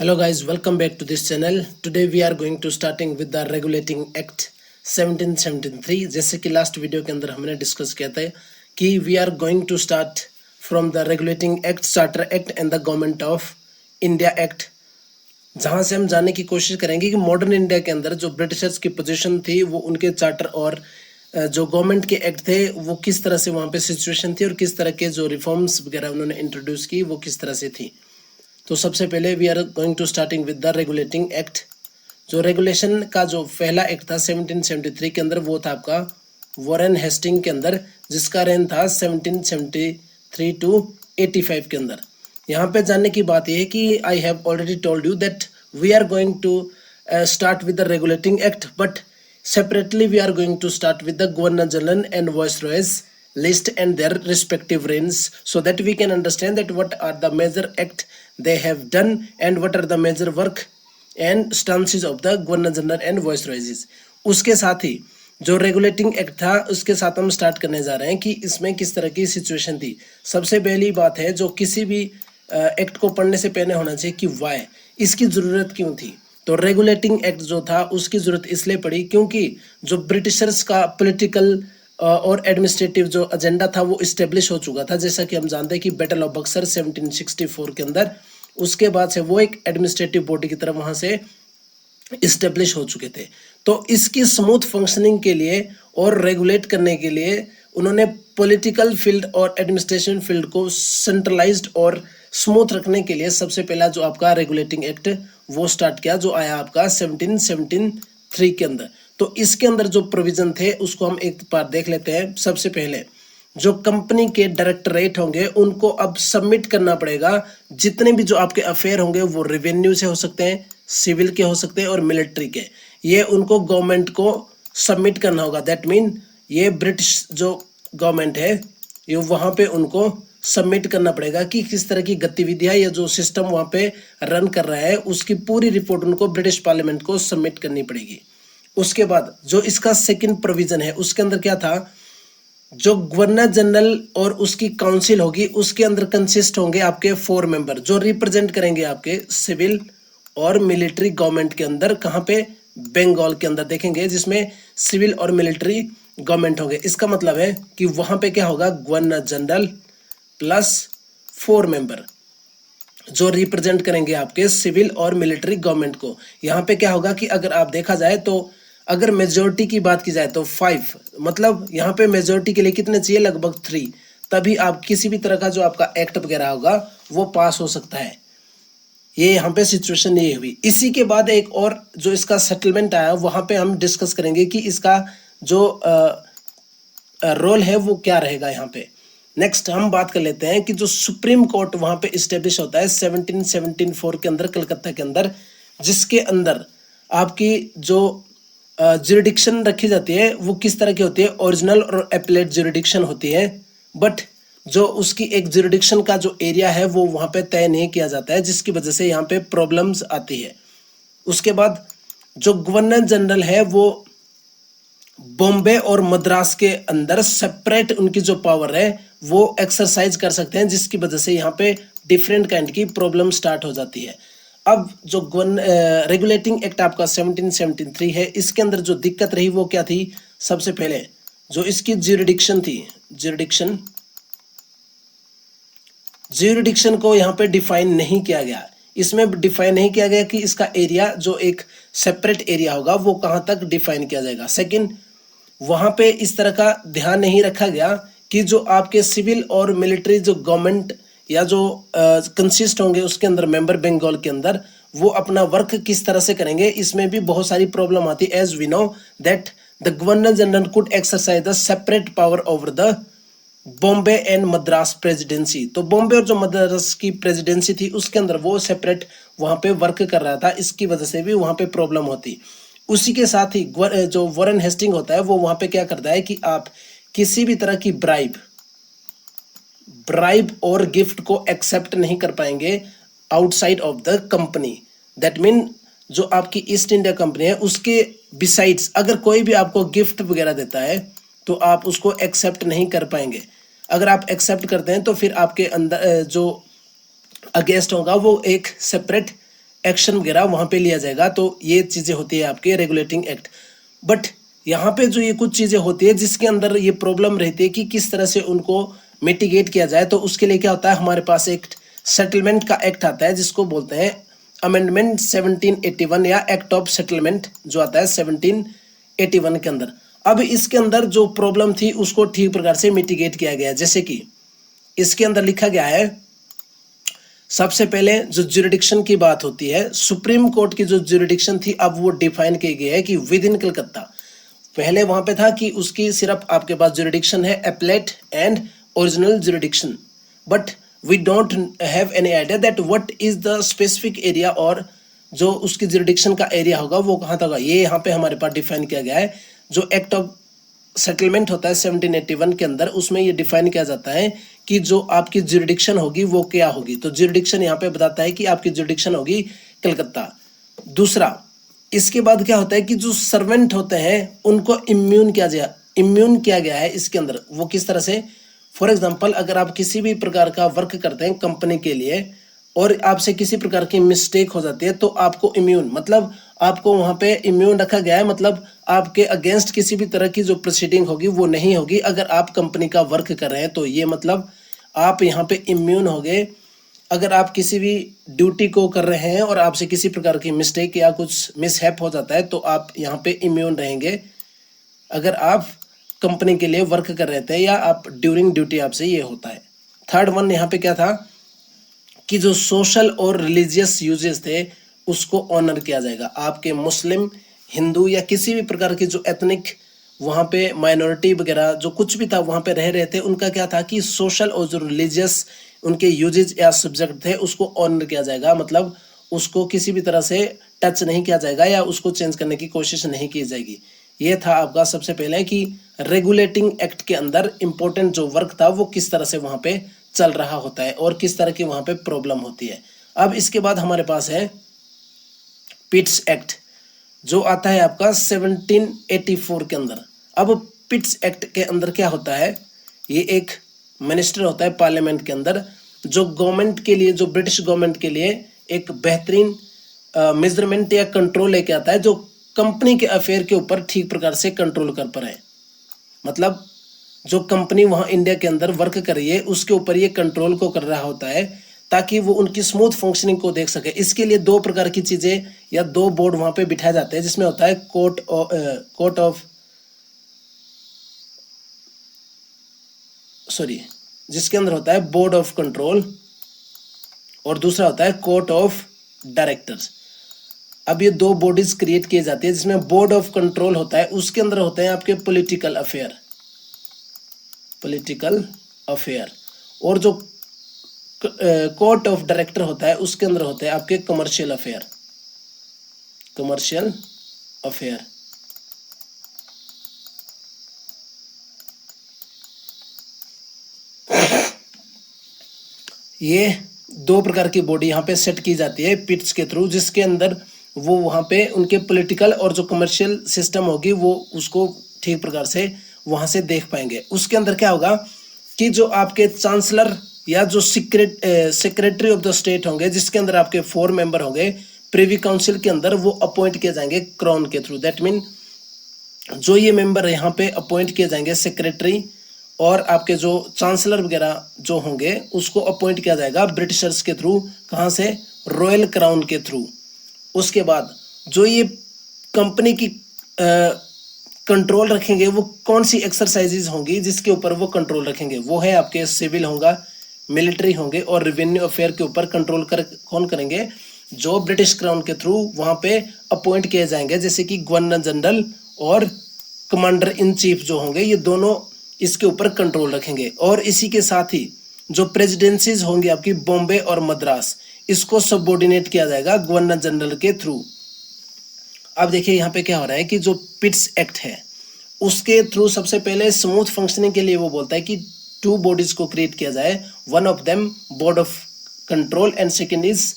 Hello guys, welcome back to this channel. Today we are going to starting with the Regulating Act 1773. जैसे कि last video के अंदर हमने discuss किया था कि we are going to start from the Regulating Act, Charter Act and the Government of India Act, जहाँ से हम जानने की कोशिश करेंगे कि मॉडर्न इंडिया के अंदर जो ब्रिटिशर्स की पोजीशन थी वो उनके चार्टर और जो गवर्नमेंट के एक्ट थे वो किस तरह से वहाँ पे सिचुएशन थी और किस तरह के जो रिफॉर्म्स वगैरह उन्होंने इंट्रोड्यूस की वो किस तरह से थी। तो सबसे पहले we are going to starting with the regulating act. जो रेगुलेशन का जो पहला एक्ट था 1773 के अंदर वो था आपका वॉरेन हेस्टिंग के अंदर, जिसका रेन था 1773 टू 85 के अंदर। यहाँ पे जानने की बात यह है कि I have already told you that we are going to start with the regulating act, but separately we are going to start with the governor general and viceroys list and their respective reigns, so that we can understand that what are the major act they have done and what are the major work and stances of the governor general and viceroys। उसके साथ ही जो regulating act था उसके साथ हम start करने जा रहे हैं कि इसमें किस तरह की सिचुएशन थी। सबसे पहली बात है जो किसी भी एक्ट को पढ़ने से पहले होना चाहिए कि वाई, इसकी ज़रूरत क्यों थी। तो रेगुलेटिंग एक्ट जो था उसकी जरूरत इसलिए पड़ी क्योंकि जो ब्रिटिशर्स का पॉलिटिकल और एडमिनिस्ट्रेटिव जो एजेंडा था वो इस्टेब्लिश हो चुका था। जैसा कि हम जानते हैं कि बैटल ऑफ बक्सर 1764 के अंदर, उसके बाद से वो एक एडमिनिस्ट्रेटिव बॉडी की तरफ वहां से इस्टेब्लिश हो चुके थे। तो इसकी स्मूथ फंक्शनिंग के लिए और रेगुलेट करने के लिए उन्होंने पॉलिटिकल फील्ड और एडमिनिस्ट्रेशन फील्ड को सेंट्रलाइज्ड और स्मूथ रखने के लिए सबसे पहला जो आपका रेगुलेटिंग एक्ट वो स्टार्ट किया, जो आया आपका 1773 के अंदर। तो इसके अंदर जो प्रोविजन थे उसको हम एक बार देख लेते हैं। सबसे पहले जो कंपनी के डायरेक्टरेट होंगे उनको अब सबमिट करना पड़ेगा जितने भी जो आपके अफेयर होंगे, वो रेवेन्यू से हो सकते हैं, सिविल के हो सकते हैं और मिलिट्री के, ये उनको गवर्नमेंट को सबमिट करना होगा। दैट मीन ये ब्रिटिश जो गवर्नमेंट है ये वहां पे उनको सबमिट करना पड़ेगा कि किस तरह की गतिविधियां या जो सिस्टम वहां पे रन कर रहा है उसकी पूरी रिपोर्ट उनको ब्रिटिश पार्लियामेंट को सबमिट करनी पड़ेगी। उसके बाद जो इसका सेकंड प्रोविजन है उसके अंदर क्या था, जो गवर्नर जनरल और उसकी काउंसिल होगी उसके अंदर कंसिस्ट होंगे आपके 4 मेंबर जो रिप्रेजेंट करेंगे आपके सिविल और मिलिट्री गवर्नमेंट के अंदर। कहाँ पे? बंगाल के अंदर देखेंगे, जिसमें सिविल और मिलिट्री गवर्नमेंट होंगे। इसका मतलब है कि वहां पे क्या होगा, गवर्नर जनरल प्लस 4 मेंबर जो रिप्रेजेंट करेंगे आपके सिविल और मिलिट्री गवर्नमेंट को। यहाँ पे क्या होगा कि अगर आप देखा जाए तो अगर मेजोरिटी की बात की जाए तो 5, मतलब यहाँ पे मेजोरिटी के लिए कितने चाहिए, लगभग 3, तभी आप किसी भी तरह का जो आपका एक्ट वगैरह होगा वो पास हो सकता है। ये यहाँ पे सिचुएशन ये हुई। इसी के बाद एक और जो इसका सेटलमेंट आया वहां पे हम डिस्कस करेंगे कि इसका जो रोल है वो क्या रहेगा यहाँ पे। नेक्स्ट हम बात कर लेते हैं कि जो सुप्रीम कोर्ट वहां पे इस्टेब्लिश होता है 1774 के अंदर कलकत्ता के अंदर, जिसके अंदर आपकी जो ज्यूरिडिक्शन रखी जाती है वो किस तरह की होती है, ओरिजिनल और एपेलेट ज्यूरिडिक्शन होती है। बट जो उसकी एक ज्यूरिडिक्शन का जो एरिया है वो वहां पे तय नहीं किया जाता है, जिसकी वजह से यहाँ पे प्रॉब्लम्स आती है। उसके बाद जो गवर्नर जनरल है वो बॉम्बे और मद्रास के अंदर सेपरेट उनकी जो पावर है वो एक्सरसाइज कर सकते हैं, जिसकी वजह से यहाँ पे डिफरेंट काइंड की प्रॉब्लम स्टार्ट हो जाती है। अब जो रेगुलेटिंग एक्ट आपका 1773 है, इसके अंदर जो दिक्कत रही वो क्या थी, सबसे पहले जो इसकी ज्यूरिडिक्शन थी, ज्यूरिडिक्शन को यहाँ पे डिफाइन नहीं किया गया। इसमें डिफाइन नहीं किया गया कि इसका एरिया जो एक सेपरेट एरिया होगा वो कहाँ तक डिफाइन किया जाएगा। सेकंड, वहां पे इस तरह का ध्यान नहीं रखा गया कि जो आपके सिविल और मिलिट्री जो गवर्नमेंट या जो कंसिस्ट होंगे उसके अंदर मेंबर बंगाल के अंदर, वो अपना वर्क किस तरह से करेंगे। इसमें भी बहुत सारी प्रॉब्लम आती है। As we know that the governor general could exercise the separate power over the Bombay and Madras presidency. तो बॉम्बे और जो मद्रास की प्रेसिडेंसी थी उसके अंदर वो सेपरेट वहां पे वर्क कर रहा था, इसकी वजह से भी वहां पे प्रॉब्लम होती। उसी के साथ ही जो वॉरेन हेस्टिंग होता है वो वहां पे क्या करता है कि आप किसी भी तरह की ब्राइब और गिफ्ट को एक्सेप्ट नहीं कर पाएंगे outside of the company. That mean जो आपकी ईस्ट इंडिया कंपनी है उसके बिसाइड्स अगर कोई भी आपको गिफ्ट वगैरह देता है तो आप उसको एक्सेप्ट नहीं कर पाएंगे। अगर आप एक्सेप्ट करते हैं तो फिर आपके अंदर जो अगेंस्ट होगा वो एक सेपरेट एक्शन वगैरह वहां पे लिया जाएगा। तो ये चीजें होती है आपके रेगुलेटिंग एक्ट। बट यहाँ पे जो ये कुछ चीजें होती है जिसके अंदर ये प्रॉब्लम रहती है कि किस तरह से उनको मिटिगेट किया जाए, तो उसके लिए क्या होता है, हमारे पास एक सेटलमेंट का एक्ट आता है जिसको बोलते हैं अमेंडमेंट 1781 या एक्ट ऑफ सेटलमेंट जो आता है 1781 के अंदर। अब इसके अंदर जो प्रॉब्लम थी उसको ठीक प्रकार से मिटिगेट किया गया। जैसे कि इसके अंदर लिखा गया है, सबसे पहले जो ज्यूरिडिक्शन की बात होती है, सुप्रीम कोर्ट की जो ज्यूरिडिक्शन थी अब वो डिफाइन की गई है कि विद इन कलकत्ता। पहले वहां पे था कि उसकी सिर्फ आपके पास ज्यूरिडिक्शन है appellate and original jurisdiction, but we don't have any idea that what is the specific area, और जो उसकी ज्यूरिडिक्शन का एरिया होगा वो कहाँ तक होगा, ये यहाँ पे हमारे पास डिफाइन किया गया है। जो एक्ट ऑफ सेटलमेंट होता है 1781 के अंदर, उसमें ये डिफाइन किया जाता है कि जो आपकी ज्यूरिडिक्शन होगी वो क्या होगी। तो ज्यूरिडिक्शन यहाँ पे बताता है कि आपकी ज्यूरिडिक्शन होगी कलकत्ता। दूसरा, इसके बाद क्या होता है कि जो सर्वेंट होते हैं उनको इम्यून किया गया है इसके अंदर। वो किस तरह से, फॉर एग्जाम्पल अगर आप किसी भी प्रकार का वर्क करते हैं कंपनी के लिए और आपसे किसी प्रकार की मिस्टेक हो जाती है तो आपको इम्यून, मतलब आपको वहां पे इम्यून रखा गया है, मतलब आपके अगेंस्ट किसी भी तरह की जो प्रोसीडिंग होगी वो नहीं होगी अगर आप कंपनी का वर्क कर रहे हैं। तो ये मतलब आप यहाँ पे इम्यून हो गए। अगर आप किसी भी ड्यूटी को कर रहे हैं और आपसे किसी प्रकार की मिस्टेक या कुछ मिसहैप हो जाता है तो आप यहाँ पे इम्यून रहेंगे अगर आप कंपनी के लिए वर्क कर रहे थे या आप ड्यूरिंग ड्यूटी आपसे ये होता है। थर्ड वन यहाँ पे क्या था कि जो सोशल और रिलीजियस यूजेस थे उसको ऑनर किया जाएगा। आपके मुस्लिम, हिंदू या किसी भी प्रकार की जो एथनिक वहाँ पे माइनॉरिटी वगैरह जो कुछ भी था वहाँ पे रह रहे थे, उनका क्या था कि सोशल और जो रिलीजियस उनके यूजेज या सब्जेक्ट थे उसको ऑनर किया जाएगा, मतलब उसको किसी भी तरह से टच नहीं किया जाएगा या उसको चेंज करने की कोशिश नहीं की जाएगी। ये था आपका सबसे पहले कि रेगुलेटिंग एक्ट के अंदर इंपॉर्टेंट जो वर्क था वो किस तरह से वहाँ पे चल रहा होता है और किस तरह की वहाँ पे प्रॉब्लम होती है। अब इसके बाद हमारे पास है पिट्स एक्ट जो आता है आपका 1784 के अंदर। अब पिट्स एक्ट के अंदर क्या होता है, ये एक मिनिस्टर होता है पार्लियामेंट के अंदर जो गवर्नमेंट के लिए, जो ब्रिटिश गवर्नमेंट के लिए एक बेहतरीन मेजरमेंट या कंट्रोल लेके आता है जो कंपनी के अफेयर के ऊपर ठीक प्रकार से कंट्रोल कर पाए। मतलब जो कंपनी वहां इंडिया के अंदर वर्क कर रही है उसके ऊपर ये कंट्रोल को कर रहा होता है ताकि वो उनकी स्मूथ फंक्शनिंग को देख सके। इसके लिए दो प्रकार की चीजें या दो बोर्ड वहां पे बिठाए जाते हैं जिसमें होता है जिसके अंदर होता है बोर्ड ऑफ कंट्रोल और दूसरा होता है कोर्ट ऑफ डायरेक्टर्स। अब ये दो बॉडीज क्रिएट किए जाते हैं जिसमें बोर्ड ऑफ कंट्रोल होता है, उसके अंदर होते हैं आपके पॉलिटिकल अफेयर और जो कोर्ट ऑफ डायरेक्टर होता है उसके अंदर होते हैं आपके कमर्शियल अफेयर। ये दो प्रकार की बॉडी यहाँ पे सेट की जाती है पिट्स के थ्रू, जिसके अंदर वो वहाँ पे उनके पॉलिटिकल और जो कमर्शियल सिस्टम होगी वो उसको ठीक प्रकार से वहाँ से देख पाएंगे। उसके अंदर क्या होगा कि जो आपके चांसलर या जो सेक्रेटरी ऑफ द स्टेट होंगे जिसके अंदर आपके 4 मेंबर होंगे प्रिवी काउंसिल के अंदर, वो अपॉइंट किए जाएंगे क्राउन के थ्रू। दैट मीन जो ये मेंबर यहाँ पे अपॉइंट किए जाएंगे सेक्रेटरी और आपके जो चांसलर वगैरह जो होंगे उसको अपॉइंट किया जाएगा ब्रिटिशर्स के थ्रू। कहाँ से? रॉयल क्राउन के थ्रू। उसके बाद जो ये कंपनी की कंट्रोल रखेंगे वो कौन सी एक्सरसाइजेज होंगी जिसके ऊपर वो कंट्रोल रखेंगे, वो है आपके सिविल होगा, मिलिट्री होंगे और रेवेन्यू अफेयर के ऊपर कंट्रोल कौन करेंगे? जो ब्रिटिश क्राउन के थ्रू वहां पे अपॉइंट किए जाएंगे, जैसे कि गवर्नर जनरल और कमांडर इन चीफ जो होंगे ये दोनों इसके ऊपर कंट्रोल रखेंगे। और इसी के साथ ही जो प्रेसिडेंसीज होंगी आपकी बॉम्बे और मद्रास, इसको सबऑर्डिनेट किया जाएगा गवर्नर जनरल के थ्रू। अब देखिए यहाँ पे क्या हो रहा है कि जो पिट्स एक्ट है उसके थ्रू सबसे पहले स्मूथ फंक्शनिंग के लिए वो बोलता है कि 2 बॉडीज को क्रिएट किया जाए, one of them board of control and second is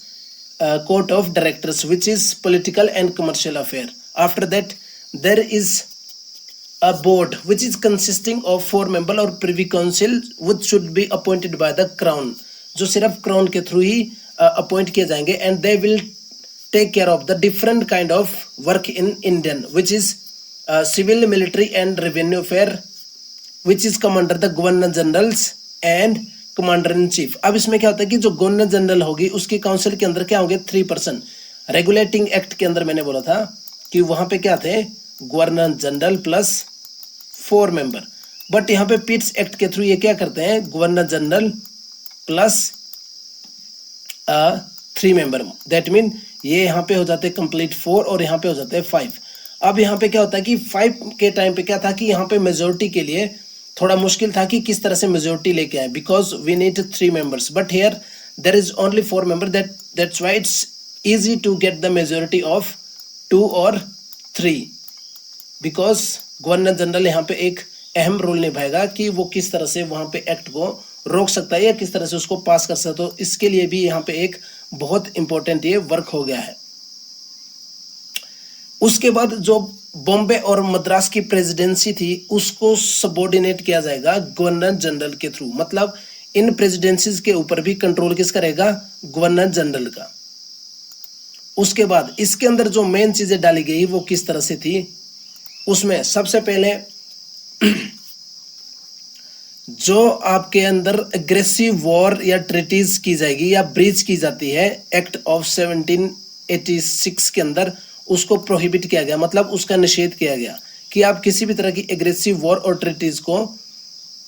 court of directors which is political and commercial affair. After that there is a board which is consisting of 4 members और privy council which should be appointed by the crown, जो सिर्फ crown के through ही appoint किए जाएंगे। and they will take care of the different kind of work in Indian, which is civil, military and revenue affair, which is come under the Governor Generals and Commander in Chief. अब इसमें क्या होता है कि जो governor general होगी उसकी council के अंदर क्या होंगे 3 पर्सन. रेगुलेटिंग एक्ट के अंदर मैंने बोला था कि वहां पे क्या थे governor general plus 4 member. But यहाँ पे पिट्स एक्ट के थ्रू ये क्या करते हैं governor general plus 3 member. That mean ये यहाँ पे हो जाते हैं कंप्लीट 4 और यहाँ पे हो जाते हैं 5. अब यहाँ पे क्या होता है कि 5 के टाइम पे क्या था कि यहाँ पे मेजोरिटी के लिए थोड़ा मुश्किल था कि किस तरह से मेजोरिटी लेके आए, because we need 3 members. But here there is only 4 member. That's why it's easy to get the majority of 2 or 3, because governor general यहाँ पे एक अहम रोल निभाएगा कि वो किस तरह से वहां पे एक्ट को रोक सकता है या किस तरह से उसको पास कर सकता है. तो इसके लिए भी यहाँ पे एक बहुत इंपॉर्टेंट ये वर्क हो गया है. उसके बाद जो बॉम्बे और मद्रास की प्रेसिडेंसी थी उसको सबऑर्डिनेट किया जाएगा गवर्नर जनरल के थ्रू. मतलब इन प्रेसिडेंसीज के ऊपर भी कंट्रोल किसका रहेगा गवर्नर जनरल का. उसके बाद इसके अंदर जो मेन चीजें डाली गई वो किस तरह से थी, उसमें सबसे पहले जो आपके अंदर एग्रेसिव वॉर या ट्रीटीज की जाएगी या ब्रीच की जाती है एक्ट ऑफ 1786 के अंदर, उसको प्रोहिबिट किया गया. मतलब उसका निषेध किया गया कि आप किसी भी तरह की एग्रेसिव वॉर और ट्रीटीज को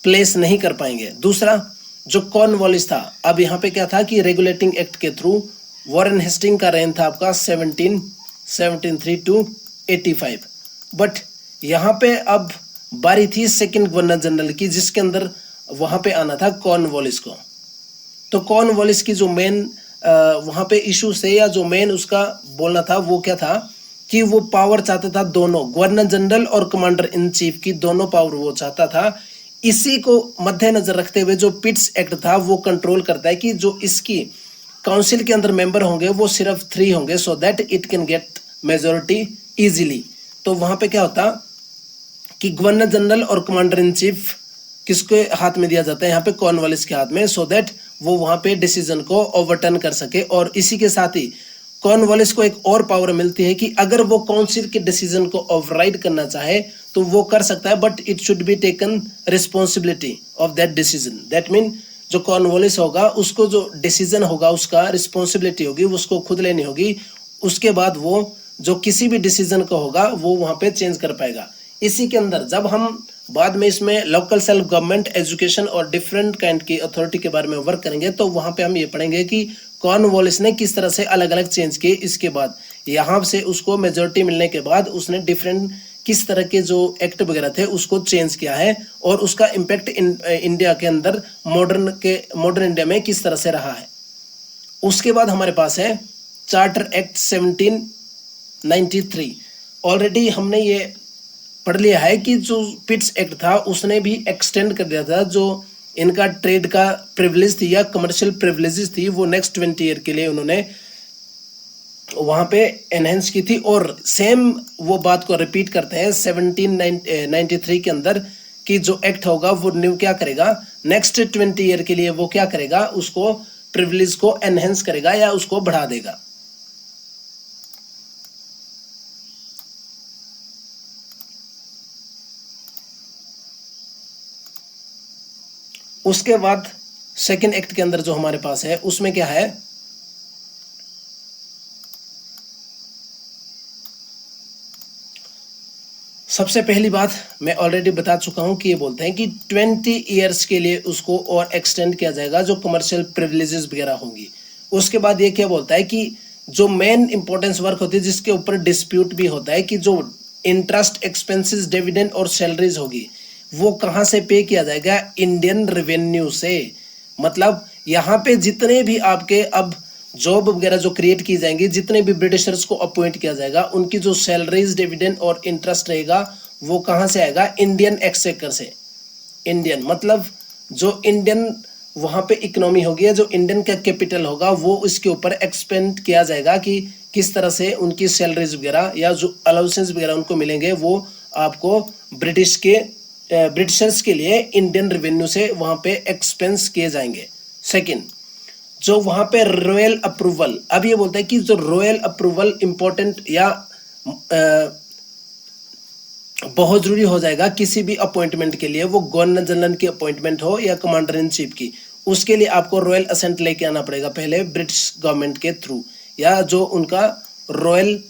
प्लेस नहीं कर पाएंगे. दूसरा जो कॉर्नवालिस था, अब यहाँ पे क्या था कि रेगुलेटिंग एक्ट के थ्रू वॉरेन हेस्टिंग का रेन था आपका 1773 to 85. बट यहाँ पे अब बारी थी सेकंड गवर्नर जनरल की, जिसके अंदर वहां पे आना था कॉर्नवालिस को. तो कॉर्नवालिस की जो मेन वहां पे इशू से या जो मेन उसका बोलना था वो क्या था कि वो पावर चाहता था दोनों गवर्नर जनरल और कमांडर इन चीफ की दोनों पावर वो चाहता था. इसी को मद्देनजर रखते हुए जो पिट्स एक्ट था वो कंट्रोल करता है कि जो इसकी काउंसिल के अंदर मेंबर होंगे वो सिर्फ 3 होंगे, so that it can get majority easily. तो वहां पे क्या होता कि गवर्नर जनरल और कमांडर इन चीफ किसके हाथ में दिया जाता है यहाँ पे कॉर्नवालिस के हाथ में, सो दैट वो वहां पे डिसीजन को ओवरटर्न कर सके. और इसी के साथ ही कॉर्नवालिस को एक और पावर मिलती है कि अगर वो काउंसिल के डिसीजन को ओवरराइड करना चाहे तो वो कर सकता है, but it should be taken responsibility of that decision. That mean जो कॉर्नवालिस होगा उसको जो डिसीजन होगा उसका रिस्पॉन्सिबिलिटी होगी उसको खुद लेनी होगी. उसके बाद वो जो किसी भी डिसीजन का होगा वो वहां पे चेंज कर पाएगा. इसी के अंदर जब हम बाद में इसमें लोकल सेल्फ गवर्नमेंट, एजुकेशन और डिफरेंट काइंड की अथॉरिटी के बारे में वर्क करेंगे तो वहां पे हम ये पढ़ेंगे कि कॉर्नवालिस ने किस तरह से अलग अलग चेंज किए. इसके बाद यहाँ से उसको मेजोरिटी मिलने के बाद उसने डिफरेंट किस तरह के जो एक्ट वगैरह थे उसको चेंज किया है और उसका इम्पैक्ट इंडिया के अंदर मॉडर्न इंडिया में किस तरह से रहा है. उसके बाद हमारे पास है चार्टर एक्ट 1793. ऑलरेडी हमने ये पढ़ लिया है कि जो पिट्स एक्ट था उसने भी एक्सटेंड कर दिया था जो इनका ट्रेड का प्रिविलेज थी या कमर्शियल प्रिविलेजेस थी वो नेक्स्ट 20 ईयर के लिए उन्होंने वहां पे एनहेंस की थी. और सेम वो बात को रिपीट करते हैं 1793 के अंदर कि जो एक्ट होगा वो न्यू क्या करेगा नेक्स्ट 20 ईयर के लिए वो क्या करेगा उसको प्रिविलेज को एनहेंस करेगा या उसको बढ़ा देगा. उसके बाद सेकेंड एक्ट के अंदर जो हमारे पास है उसमें क्या है, सबसे पहली बात मैं ऑलरेडी बता चुका हूं कि ये बोलते हैं कि 20 ईयर्स के लिए उसको और एक्सटेंड किया जाएगा जो कमर्शियल प्रिविलेजेस वगैरह होंगी. उसके बाद ये क्या बोलता है कि जो मेन इंपॉर्टेंस वर्क होती है जिसके ऊपर डिस्प्यूट भी होता है कि जो इंटरेस्ट, एक्सपेंसेस, डिविडेंड और सैलरीज होगी वो कहाँ से पे किया जाएगा इंडियन रेवेन्यू से. मतलब यहाँ पे जितने भी आपके अब जॉब वगैरह जो क्रिएट की जाएंगी, जितने भी ब्रिटिशर्स को अपॉइंट किया जाएगा, उनकी जो सैलरीज, डिविडेंड और इंटरेस्ट रहेगा वो कहाँ से आएगा इंडियन एक्सचेकर से. इंडियन मतलब जो इंडियन वहाँ पे इकोनॉमी होगी, जो इंडियन का कैपिटल होगा वो इसके ऊपर एक्सपेंड किया जाएगा कि किस तरह से उनकी सैलरीज वगैरह या जो अलाउंसेस वगैरह उनको मिलेंगे वो आपको ब्रिटिशर्स के लिए इंडियन रेवेन्यू से वहाँ पे एक्सपेंस किए जाएंगे. सेकेंड, जो वहां पे रॉयल अप्रूवल, अब ये बोलता है कि जो रॉयल अप्रूवल इंपॉर्टेंट या बहुत जरूरी हो जाएगा किसी भी अपॉइंटमेंट के लिए, वो गवर्नर जनरल की अपॉइंटमेंट हो या कमांडर इन चीफ की, उसके लिए आपको रॉयल असेंट लेके आना पड़ेगा पहले ब्रिटिश गवर्नमेंट के थ्रू, या जो उनका रॉयल,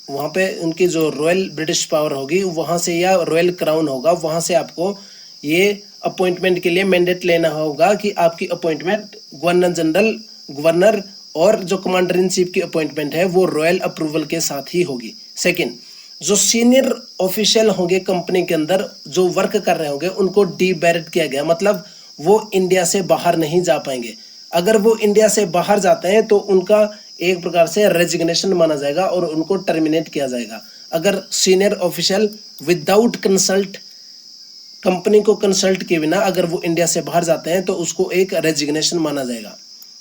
वहां पे उनकी जो रॉयल ब्रिटिश पावर होगी वहां से, या रॉयल क्राउन होगा, वहां से आपको ये अपॉइंटमेंट के लिए मैंडेट लेना होगा कि आपकी अपॉइंटमेंट गवर्नर जनरल, गवर्नर और जो कमांडर इन चीफ की अपॉइंटमेंट है वो रॉयल अप्रूवल के साथ ही होगी। सेकंड, जो सीनियर ऑफिशियल होंगे कंपनी के अंदर जो वर्क कर रहे होंगे उनको डीबैरेट किया गया, मतलब वो इंडिया से बाहर नहीं जा पाएंगे। अगर वो इंडिया से बाहर जाते हैं तो उनका एक प्रकार से रेजिग्नेशन माना जाएगा और उनको टर्मिनेट किया जाएगा। अगर senior official without consult, company को कंसल्ट किए बिना अगर वो इंडिया से बाहर जाते हैं तो उसको एक रेजिग्नेशन माना जाएगा।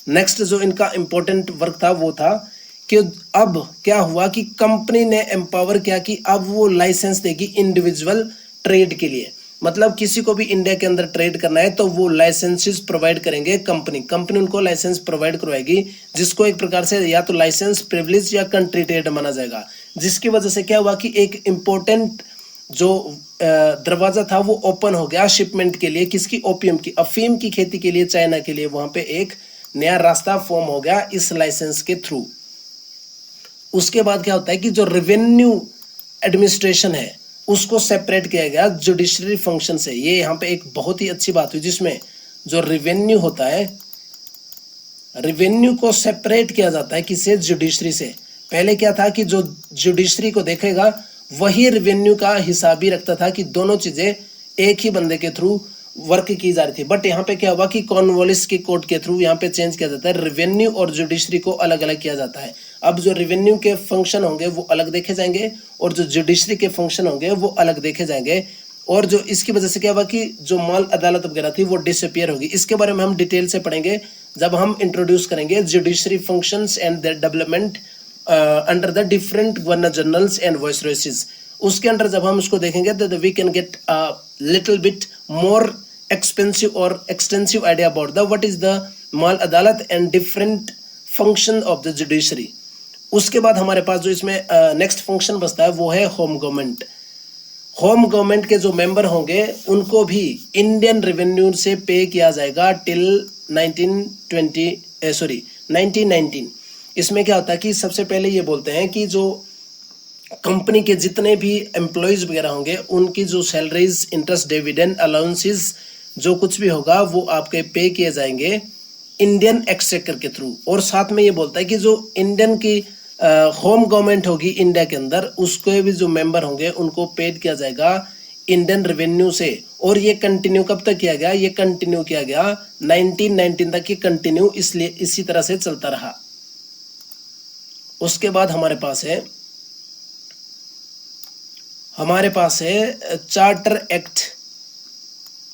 नेक्स्ट जो इनका इंपॉर्टेंट वर्क था वो था कि अब क्या हुआ कि कंपनी ने एम्पावर किया कि अब वो लाइसेंस देगी इंडिविजुअल ट्रेड के लिए, मतलब किसी को भी इंडिया के अंदर ट्रेड करना है तो वो लाइसेंसेस प्रोवाइड करेंगे कंपनी उनको लाइसेंस प्रोवाइड करवाएगी, जिसको एक प्रकार से या तो लाइसेंस प्रिविलेज या कंट्री ट्रेड माना जाएगा। जिसकी वजह से क्या हुआ कि एक इम्पोर्टेंट जो दरवाजा था वो ओपन हो गया शिपमेंट के लिए, किसकी, ओपियम की, अफीम की खेती के लिए चाइना के लिए, वहां पे एक नया रास्ता फॉर्म हो गया इस लाइसेंस के थ्रू। उसके बाद क्या होता है कि जो रेवेन्यू एडमिनिस्ट्रेशन है उसको सेपरेट किया गया जुडिशरी फंक्शन से। ये यहाँ पे एक बहुत ही अच्छी बात हुई जिसमें जो रेवेन्यू होता है, रेवेन्यू को सेपरेट किया जाता है किससे, जुडिशरी से। पहले क्या था कि जो जुडिशरी को देखेगा वही रेवेन्यू का हिसाब भी रखता था कि दोनों चीजें एक ही बंदे के थ्रू वर्क की जा रही थी। बट यहाँ पे क्या हुआ कि कॉर्नवालिस के कोर्ट के थ्रू यहाँ पे चेंज किया जाता है, रेवेन्यू और जुडिशरी को अलग अलग किया जाता है। अब जो रेवेन्यू के फंक्शन होंगे वो अलग देखे जाएंगे और जो जुडिशरी के फंक्शन होंगे वो अलग देखे जाएंगे। और जो इसकी वजह से क्या हुआ कि जो माल अदालत वगैरह थी वो डिसअपियर होगी। इसके बारे में हम डिटेल से पढ़ेंगे जब हम इंट्रोड्यूस करेंगे judiciary functions and their development under the different governor generals and viceroys. उसके अंदर जब हम उसको देखेंगे तो we can get little bit more expensive or extensive idea about the what is the Mal Adalat and different function of the judiciary। उसके बाद हमारे पास जो इसमें नेक्स्ट फंक्शन बचता है वो है होम गवर्नमेंट। होम गवर्नमेंट के जो मेंबर होंगे उनको भी इंडियन रेवेन्यू से पे किया जाएगा टिल 1919। इसमें क्या होता है कि सबसे पहले ये बोलते हैं कि जो कंपनी के जितने भी एम्प्लॉयज वगैरह होंगे उनकी जो सैलरीज, इंटरेस्ट, डिविडेंड, अलाउंसेस जो कुछ भी होगा वो आपके पे किए जाएंगे इंडियन एक्सचेकर के थ्रू। और साथ में ये बोलता है कि जो इंडियन की होम गवर्नमेंट होगी इंडिया के अंदर उसके भी जो मेंबर होंगे उनको पेड किया जाएगा इंडियन रेवेन्यू से। और ये कंटिन्यू कब तक किया गया, ये कंटिन्यू किया गया 1919 तक, ये कंटिन्यू इसलिए इसी तरह से चलता रहा। उसके बाद हमारे पास है चार्टर एक्ट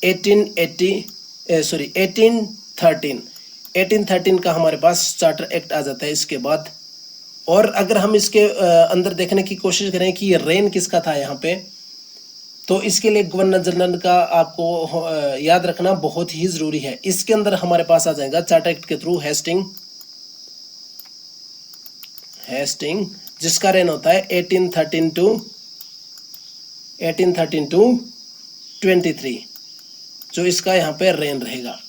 1813 का हमारे पास चार्टर एक्ट आ जाता है इसके बाद। और अगर हम इसके अंदर देखने की कोशिश करें कि ये रेन किसका था यहाँ पे, तो इसके लिए गवर्नर जनरल का आपको याद रखना बहुत ही जरूरी है। इसके अंदर हमारे पास आ जाएगा चार्टर एक्ट के थ्रू हेस्टिंग जिसका रेन होता है 1813 टू 23, जो इसका यहाँ पे रेन रहेगा।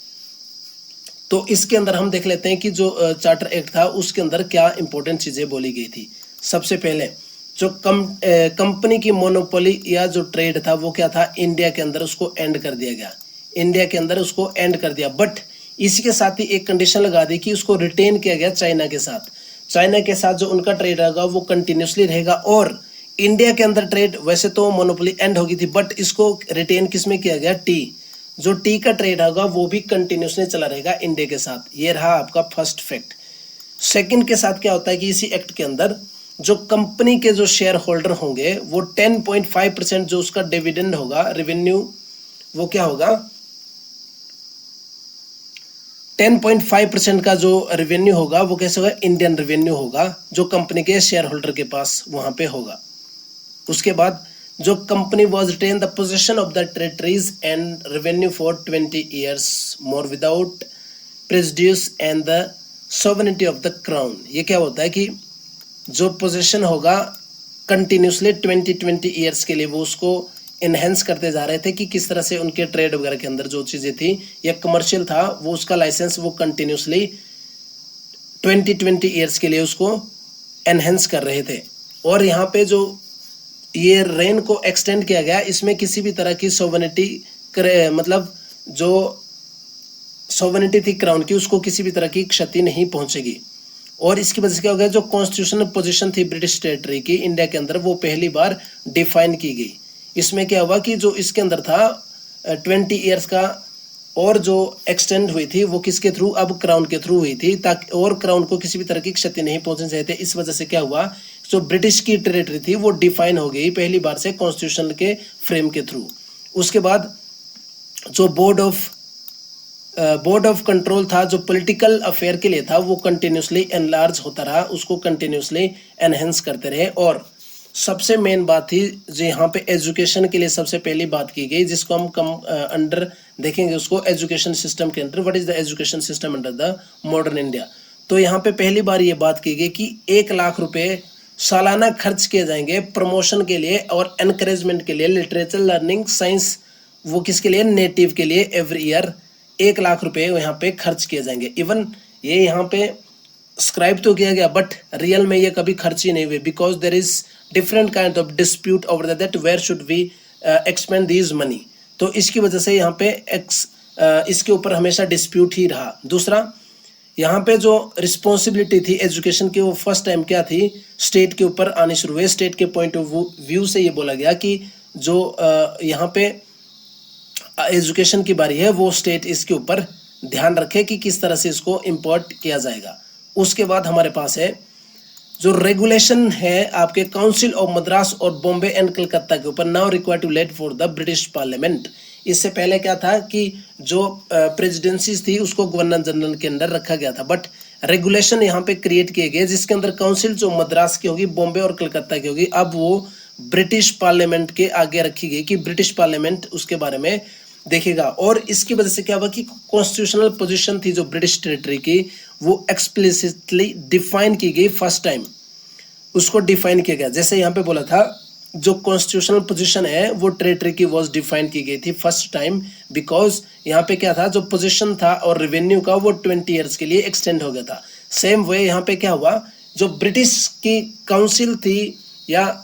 तो इसके अंदर हम देख लेते हैं कि जो चार्टर एक्ट था उसके अंदर क्या इंपॉर्टेंट चीजें बोली गई थी। सबसे पहले जो कंपनी की मोनोपोली या जो ट्रेड था वो क्या था, इंडिया के अंदर उसको एंड कर दिया गया, इंडिया के अंदर उसको एंड कर दिया। बट इसी के साथ ही एक कंडीशन लगा दी कि उसको रिटेन किया गया चाइना के साथ। चाइना के साथ जो उनका ट्रेड रहेगा वो कंटिन्यूसली रहेगा। और इंडिया के अंदर ट्रेड वैसे तो मोनोपोली एंड होगी थी बट इसको रिटेन किस में किया गया, टी, जो टी का ट्रेड होगा वो भी कंटिन्यूसली चला रहेगा इंडिया के साथ। ये रहा आपका फर्स्ट फैक्ट। सेकंड के साथ क्या होता है कि इसी एक्ट के अंदर जो कंपनी के जो शेयर होल्डर होंगे वो 10.5% जो उसका डिविडेंड होगा, रेवेन्यू, वो क्या होगा 10.5% का जो रेवेन्यू होगा वो कैसे होगा, इंडियन रेवेन्यू होगा जो कंपनी के शेयर होल्डर के पास वहां पे होगा। उसके बाद जो company was written the position of the territories and revenue for 20 years more without prejudice and the sovereignty of the crown. ये क्या होता है कि जो पोजीशन होगा कंटिन्यूसली 20 ईयर्स के लिए वो उसको इनहेंस करते जा रहे थे कि किस तरह से उनके ट्रेड वगैरह के अंदर जो चीज़ें थी या कमर्शियल था वो उसका लाइसेंस वो कंटिन्यूसली 20 ईयर्स के लिए उसको एनहेंस कर रहे थे। और यहाँ पे जो ये रेन को एक्सटेंड किया गया, इसमें किसी भी तरह की सोवरेनिटी मतलब जो सोवरेनिटी थी क्राउन की उसको किसी भी तरह की क्षति नहीं पहुंचेगी। और इसकी वजह से क्या हो गया, जो कॉन्स्टिट्यूशनल पोजीशन थी ब्रिटिश टेरिटरी की इंडिया के अंदर वो पहली बार डिफाइन की गई। इसमें क्या हुआ कि जो इसके अंदर था 20 ईयर्स का और जो एक्सटेंड हुई थी वो किसके थ्रू, अब क्राउन के थ्रू हुई थी, ताकि और क्राउन को किसी भी तरह की क्षति नहीं पहुंचनी चाहिए थे। इस वजह से क्या हुआ, जो ब्रिटिश की टेरिटरी थी वो डिफाइन हो गई पहली बार से कॉन्स्टिट्यूशन के फ्रेम के थ्रू। उसके बाद जो बोर्ड ऑफ कंट्रोल था जो पॉलिटिकल अफेयर के लिए था वो कंटिन्यूसली एनलार्ज होता रहा, उसको कंटिन्यूसली एनहेंस करते रहे। और सबसे मेन बात थी जो यहाँ पे एजुकेशन के लिए सबसे पहली बात की गई, जिसको हम अंडर देखेंगे उसको एजुकेशन सिस्टम के अंदर, what is the education system under the modern India. तो यहाँ पे पहली बार ये बात की गई कि 1 लाख रुपए सालाना खर्च किए जाएंगे प्रमोशन के लिए और एनकरेजमेंट के लिए, लिटरेचर, लर्निंग, साइंस, वो किसके लिए, नेटिव के लिए। एवरी ईयर 1 लाख रुपए यहाँ पे खर्च किए जाएंगे। इवन ये यहाँ पे स्क्राइब तो किया गया बट रियल में ये कभी खर्च ही नहीं हुए, because there is different kind of dispute over that where should we expend these money. तो इसकी वजह से यहाँ पे इसके ऊपर हमेशा डिस्प्यूट ही रहा। दूसरा, यहाँ पे जो रिस्पॉन्सिबिलिटी थी एजुकेशन की वो फर्स्ट टाइम क्या थी, स्टेट के ऊपर आनी शुरू हुई। स्टेट के पॉइंट ऑफ व्यू से ये बोला गया कि जो यहाँ पे एजुकेशन की बारी है वो स्टेट इसके ऊपर ध्यान रखे कि किस तरह से इसको इम्पोर्ट किया जाएगा। उसके बाद हमारे पास है जो रेगुलेशन है आपके काउंसिल ऑफ मद्रास और बॉम्बे एंड कलकत्ता के ऊपर, now required to let for the British parliament. इससे पहले क्या था कि जो प्रेसिडेंसीज थी उसको गवर्नर जनरल के अंदर रखा गया था, बट रेगुलेशन यहाँ पे क्रिएट किए गए जिसके अंदर काउंसिल जो मद्रास की होगी, बॉम्बे और कलकत्ता की होगी, अब वो ब्रिटिश पार्लियामेंट के आगे रखी गई कि ब्रिटिश पार्लियामेंट उसके बारे में देखेगा। और इसकी वजह से क्या हुआ कि कॉन्स्टिट्यूशनल पोजीशन थी जो ब्रिटिश टेरिटरी की वो एक्सप्लिसिटली डिफाइन की गई, फर्स्ट टाइम उसको डिफाइन किया गया। जैसे यहाँ पे बोला था जो कॉन्स्टिट्यूशनल पोजीशन है वो टेरिटरी की वॉज डिफाइन की गई थी फर्स्ट टाइम, बिकॉज यहाँ पे क्या था, जो पोजीशन था और रेवेन्यू का वो 20 ईयर्स के लिए एक्सटेंड हो गया था। सेम वे यहाँ पे क्या हुआ, जो ब्रिटिश की काउंसिल थी या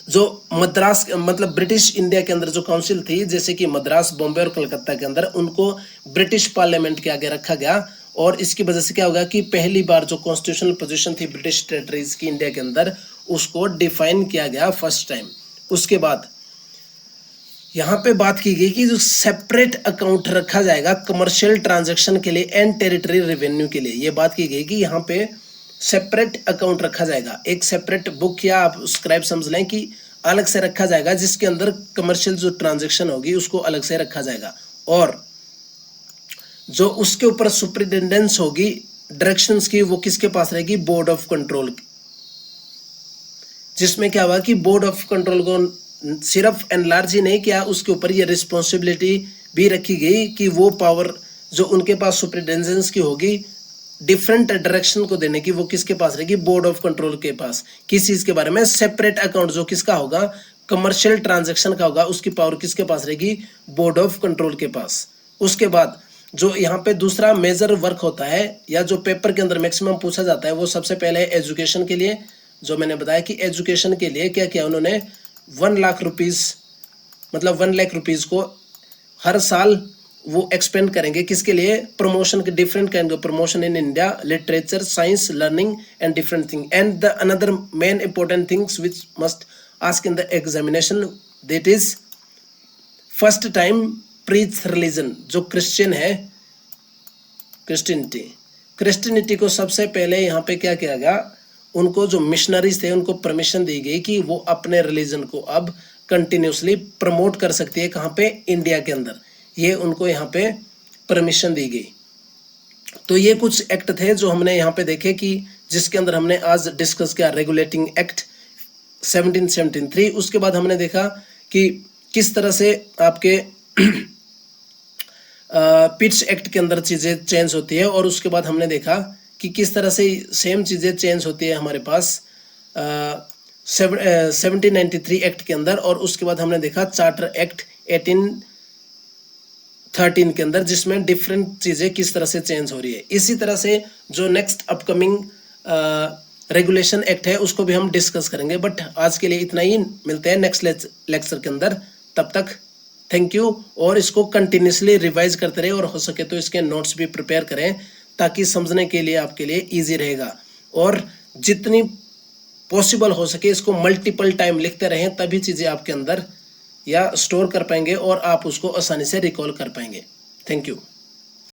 जो मद्रास मतलब ब्रिटिश इंडिया के अंदर जो काउंसिल थी जैसे कि मद्रास, बॉम्बे और कलकत्ता के अंदर, उनको ब्रिटिश पार्लियामेंट के आगे रखा गया। और इसकी वजह से क्या होगा कि पहली बार जो कॉन्स्टिट्यूशनल पोजीशन थी ब्रिटिश टेरिटरीज की इंडिया के अंदर उसको डिफाइन किया गया फर्स्ट टाइम। उसके बाद यहाँ पे बात की गई कि जो सेपरेट अकाउंट रखा जाएगा कमर्शियल ट्रांजैक्शन के लिए एंड टेरिटरी रेवेन्यू के लिए। ये बात की गई कि यहाँ पे सेपरेट अकाउंट रखा जाएगा, एक सेपरेट बुक या आप स्क्राइब समझ लें कि अलग से रखा जाएगा जिसके अंदर कमर्शियल जो ट्रांजैक्शन होगी उसको अलग से रखा जाएगा। और जो उसके ऊपर सुपरिटेंडेंस होगी डायरेक्शंस की वो किसके पास रहेगी, बोर्ड ऑफ कंट्रोल की। जिसमें क्या हुआ कि बोर्ड ऑफ कंट्रोल को सिर्फ एनलार्ज ही नहीं किया, उसके ऊपर ये रिस्पॉन्सिबिलिटी भी रखी गई कि वो पावर जो उनके पास सुपरिटेंडेंस की होगी डिफरेंट डायरेक्शन को देने की वो किसके पास रहेगी, बोर्ड ऑफ कंट्रोल के पास। किस चीज के बारे में, सेपरेट अकाउंट जो किसका होगा, कमर्शियल ट्रांजैक्शन का होगा, उसकी पावर किसके पास रहेगी, बोर्ड ऑफ कंट्रोल के पास। उसके बाद जो यहाँ पे दूसरा मेजर वर्क होता है या जो पेपर के अंदर मैक्सिमम पूछा जाता है वो सबसे पहले एजुकेशन के लिए, जो मैंने बताया कि एजुकेशन के लिए क्या किया उन्होंने 1 लाख रुपीज मतलब 1 लाख रुपीज को हर साल वो एक्सपेंड करेंगे किसके लिए, प्रमोशन के, different kind of promotion in India, literature, science, learning and different thing. And the another main important things which must ask in the examination, that is first time preach religion, जो Christian है, Christianity को सबसे पहले यहाँ पे क्या किया गया, उनको जो मिशनरीज थे उनको परमिशन दी गई कि वो अपने रिलीजन को अब कंटिन्यूसली प्रमोट कर सकती है, कहाँ पे, इंडिया के अंदर। ये उनको यहाँ पे परमिशन दी गई। तो ये कुछ एक्ट थे जो हमने यहाँ पे देखे कि जिसके अंदर हमने आज डिस्कस किया रेगुलेटिंग एक्ट 1773। उसके बाद हमने देखा कि किस तरह से आपके पिट्स एक्ट के अंदर चीज़ें चेंज होती है, और उसके बाद हमने देखा कि किस तरह से सेम चीज़ें चेंज होती है हमारे पास 1793 एक्ट के अंदर, और उसके बाद हमने देखा चार्टर एक्ट 1813 के अंदर, जिसमें डिफरेंट चीज़ें किस तरह से चेंज हो रही है। इसी तरह से जो नेक्स्ट अपकमिंग रेगुलेशन एक्ट है उसको भी हम डिस्कस करेंगे, बट आज के लिए इतना ही। मिलते हैं नेक्स्ट लेक्चर के अंदर, तब तक थैंक यू। और इसको कंटिन्यूसली रिवाइज करते रहे, और हो सके तो इसके नोट्स भी प्रिपेयर करें, ताकि समझने के लिए आपके लिए ईजी रहेगा। और जितनी पॉसिबल हो सके इसको मल्टीपल टाइम लिखते रहें, तभी चीज़ें आपके अंदर या स्टोर कर पाएंगे और आप उसको आसानी से रिकॉल कर पाएंगे। Thank you.